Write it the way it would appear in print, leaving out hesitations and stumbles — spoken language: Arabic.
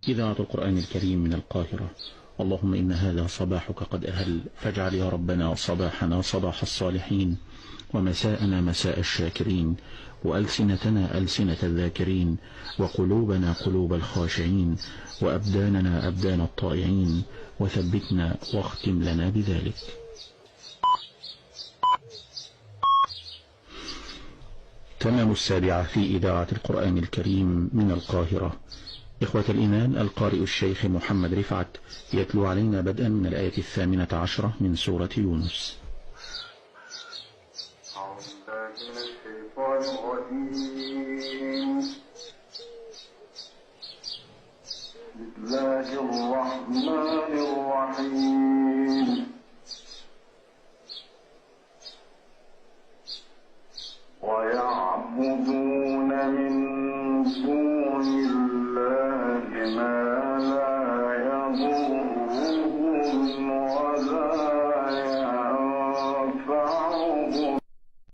إذاعة القرآن الكريم من القاهرة. اللهم إن هذا صباحك قد أهل، فاجعل يا ربنا صباحنا صباح الصالحين، ومساءنا مساء الشاكرين، وألسنتنا ألسنة الذاكرين، وقلوبنا قلوب الخاشعين، وأبداننا أبدان الطائعين، وثبتنا واختم لنا بذلك. تمام 7 في إذاعة القرآن الكريم من القاهرة. إخوة الإيمان، القارئ الشيخ محمد رفعت يتلو علينا بدءا من الآية 18 من سورة يونس. بسم الله الرحمن الرحيم. ويعبدون من دون الله ما لا يضر